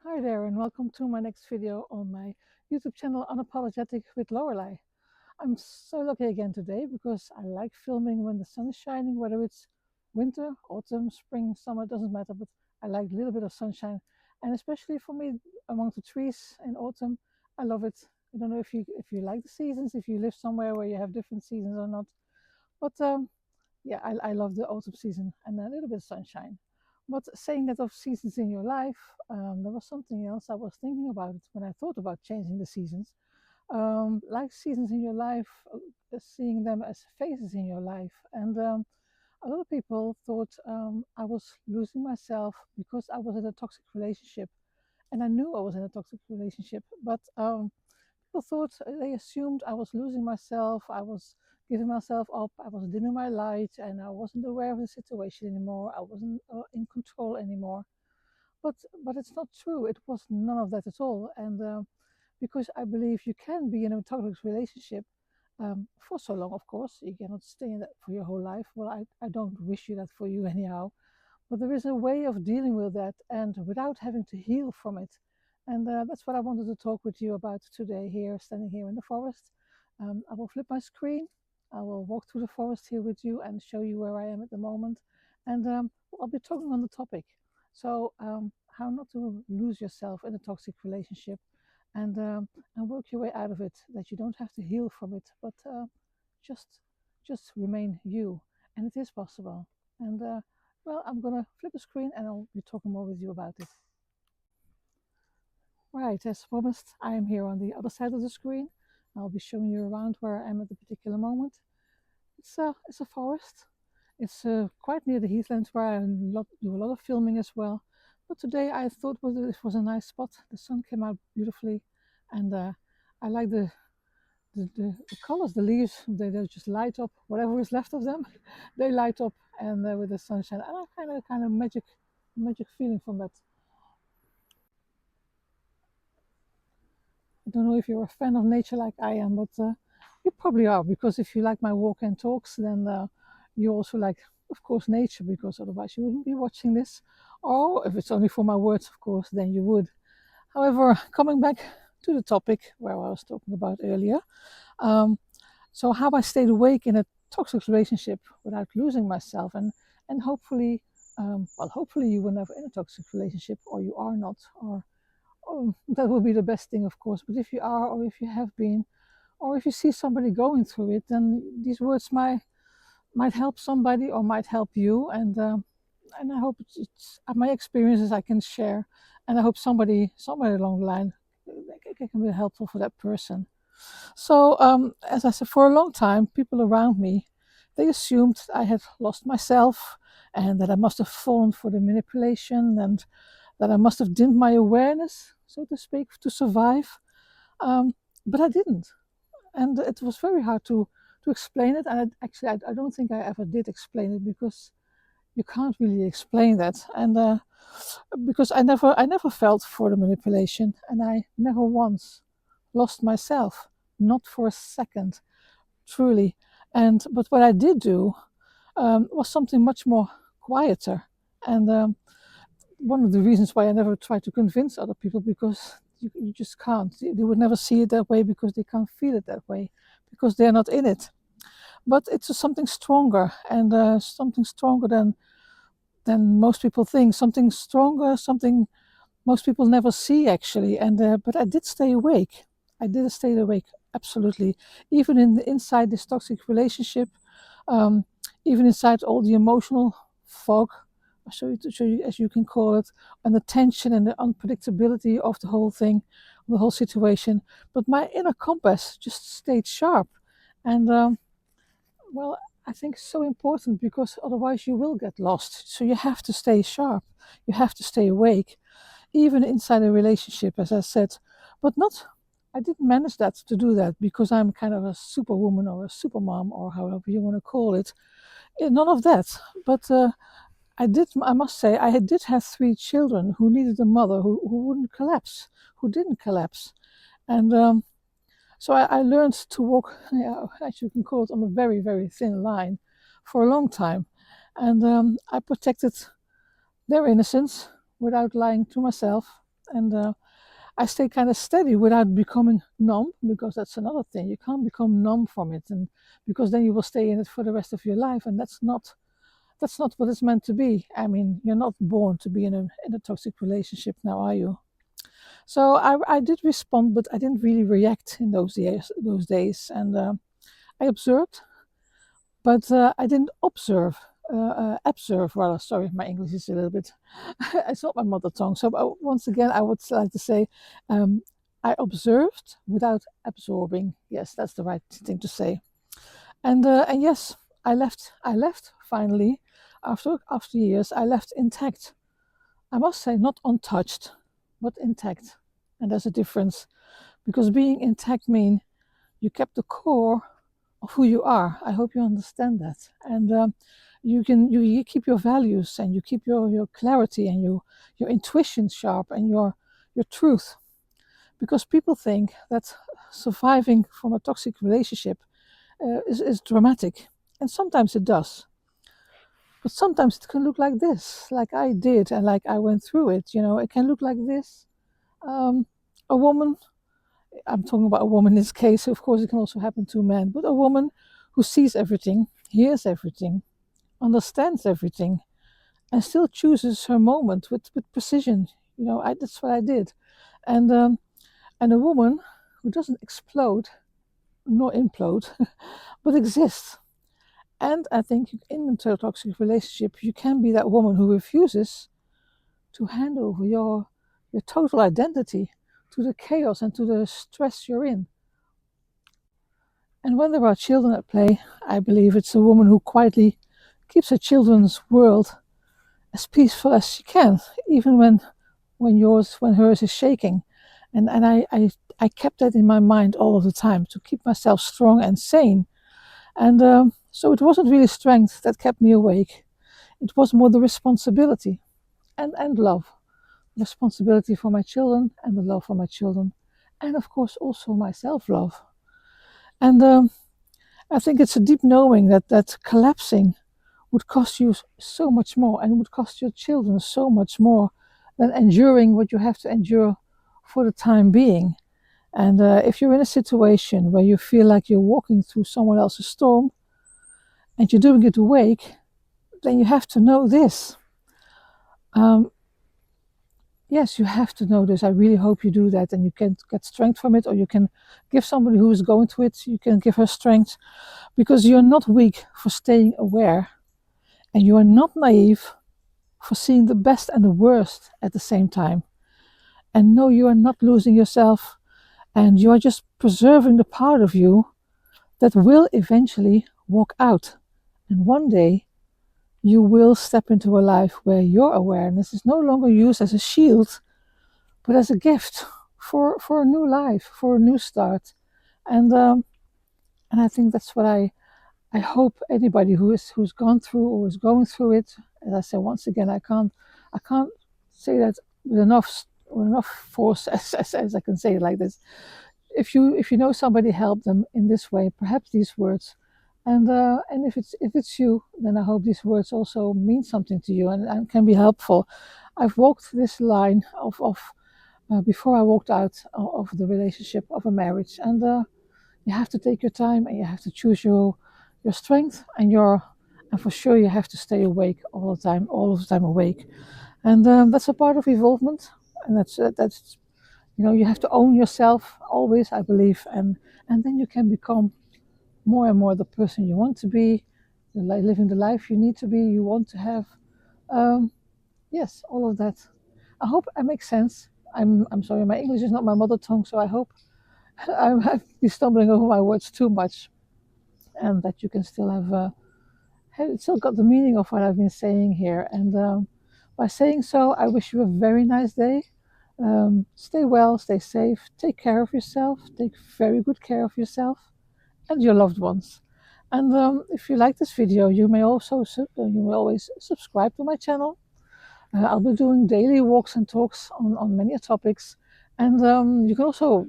Hi there, and welcome to my next video on my YouTube channel Unapologetic with Lorelei. I'm so lucky again today because I like filming when the sun is shining, whether it's winter, autumn, spring, summer, it doesn't matter, but I like a little bit of sunshine. And especially for me, among the trees in autumn, I love it. I don't know if you like the seasons, if you live somewhere where you have different seasons or not, but yeah, I love the autumn season and a little bit of sunshine. But saying that of seasons in your life, there was something else I was thinking about when I thought about changing the seasons. Like seasons in your life, seeing them as phases in your life. And a lot of people thought I was losing myself because I was in a toxic relationship. And I knew I was in a toxic relationship, but people thought they assumed I was losing myself, I was giving myself up, I was dimming my light, and I wasn't aware of the situation anymore. I wasn't in control anymore. But but it's not true. It was none of that at all. And because I believe you can be in a toxic relationship for so long, of course, you cannot stay in that for your whole life. Well, I don't wish you that for you anyhow. But there is a way of dealing with that and without having to heal from it. And that's what I wanted to talk with you about today, here, standing here in the forest. I will flip my screen. I will walk through the forest here with you and show you where I am at the moment. And I'll be talking on the topic. So, how not to lose yourself in a toxic relationship and work your way out of it, that you don't have to heal from it, but just, just remain you. And it is possible. And well, I'm gonna flip the screen and I'll be talking more with you about it. Right, as promised, I am here on the other side of the screen. I'll be showing you around where I am at the particular moment. It's a forest. It's quite near the heathlands where I do a lot of filming as well. But today I thought this was a nice spot. The sun came out beautifully, and I like the colors, the leaves. They just light up. Whatever is left of them, they light up, and with the sunshine. And I kind of magic feeling from that. I don't know if you're a fan of nature like I am, but you probably are, because if you like my walk and talks, then you also like, of course, nature, because otherwise you wouldn't be watching this. Or if it's only for my words, of course, then you would. However, coming back to the topic where I was talking about earlier, um, so how I stayed awake in a toxic relationship without losing myself, and hopefully, well, hopefully you were never in a toxic relationship, or you are not, or that would be the best thing, of course. But if you are, or if you have been, or if you see somebody going through it, then these words might help somebody or might help you. And I hope it's my experiences I can share, and I hope somebody somewhere along the line it can be helpful for that person. So as I said, for a long time, people around me, they assumed I had lost myself and that I must have fallen for the manipulation and that I must have dimmed my awareness, so to speak, to survive. Um, but I didn't, and it was very hard to explain it. And I don't think I ever did explain it, because you can't really explain that. And because I never felt for the manipulation, and I never once lost myself, not for a second, truly. And but what I did do was something much more quieter. And one of the reasons why I never try to convince other people, because you just can't. They would never see it that way because they can't feel it that way, because they're not in it. But it's something stronger, and something stronger than most people think. Something stronger, something most people never see, actually. And but I did stay awake. I did stay awake, absolutely, even inside this toxic relationship, um, even inside all the emotional fog, as you can call it, and the tension and the unpredictability of the whole thing, the whole situation. But my inner compass just stayed sharp, and well, I think it's so important, because otherwise you will get lost. So you have to stay sharp. You have to stay awake, even inside a relationship, as I said. But not, I didn't manage that to do that because I'm kind of a superwoman or a supermom, or however you want to call it. None of that. But I must say, I did have 3 children who needed a mother who wouldn't collapse, who didn't collapse. And so I learned to walk, yeah, as you can call it, on a very, very thin line for a long time. And I protected their innocence without lying to myself. And I stay kind of steady without becoming numb, because that's another thing. You can't become numb from it, and because then you will stay in it for the rest of your life, and that's not what it's meant to be. I mean, you're not born to be in a toxic relationship now, are you? So I did respond, but I didn't really react in those days, and I observed, but I didn't observe rather. Sorry, my English is a little bit. It's not my mother tongue. So once again, I would like to say, um, I observed without absorbing. Yes, that's the right thing to say. And yes, I left. I left finally. After years, I left intact. I must say, not untouched, but intact. And there's a difference, because being intact means you kept the core of who you are. I hope you understand that. And you keep your values, and you keep your clarity, and your intuition sharp, and your truth. Because people think that surviving from a toxic relationship is dramatic, and sometimes it does. But sometimes it can look like this, like I did, and like I went through it. It can look like this. Um, a woman, I'm talking about a woman in this case, of course, it can also happen to a man, but a woman who sees everything, hears everything, understands everything, and still chooses her moment with precision. That's what I did. And a woman who doesn't explode nor implode, but exists. And I think in a toxic relationship, you can be that woman who refuses to hand over your total identity to the chaos and to the stress you're in. And when there are children at play, I believe it's a woman who quietly keeps her children's world as peaceful as she can, even when hers is shaking. And I kept that in my mind all of the time, to keep myself strong and sane. And so it wasn't really strength that kept me awake. It was more the responsibility and love. Responsibility for my children, and the love for my children. And of course, also my self love. And I think it's a deep knowing that collapsing would cost you so much more, and would cost your children so much more, than enduring what you have to endure for the time being. And if you're in a situation where you feel like you're walking through someone else's storm, and you're doing it awake, then you have to know this. Um, yes, you have to know this. I really hope you do that, and you can get strength from it, or you can give somebody who is going through it, you can give her strength, because you're not weak for staying aware, and you are not naive for seeing the best and the worst at the same time. And no, you are not losing yourself, and you are just preserving the part of you that will eventually walk out. And one day, you will step into a life where your awareness is no longer used as a shield, but as a gift for a new life, for a new start. And I think that's what I hope anybody who's gone through or is going through it. As I say once again, I can't say that with enough force as I can say it like this. If you know somebody, help them in this way, perhaps these words. And if it's you, then I hope these words also mean something to you, and can be helpful. I've walked this line of before I walked out of the relationship, of a marriage, and you have to take your time, and you have to choose your strength, and for sure you have to stay awake all of the time awake. And that's a part of evolvement, and that's you have to own yourself always, I believe, and then you can become more and more the person you want to be, living the life you need to be, you want to have. Um, yes, all of that. I hope I make sense. I'm sorry, my English is not my mother tongue, so I hope I've been stumbling over my words too much, and that you can still have still got the meaning of what I've been saying here. And by saying so, I wish you a very nice day. Stay well, stay safe, take care of yourself, take very good care of yourself and your loved ones. And if you like this video, you may always subscribe to my channel. I'll be doing daily walks and talks on many topics. And you can also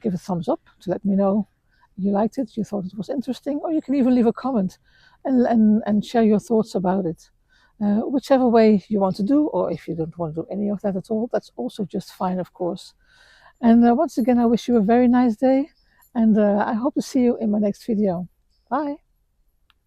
give a thumbs up to let me know you liked it, you thought it was interesting, or you can even leave a comment and share your thoughts about it. whichever way you want to do, or if you don't want to do any of that at all, that's also just fine, of course. And once again, I wish you a very nice day, and I hope to see you in my next video. Bye.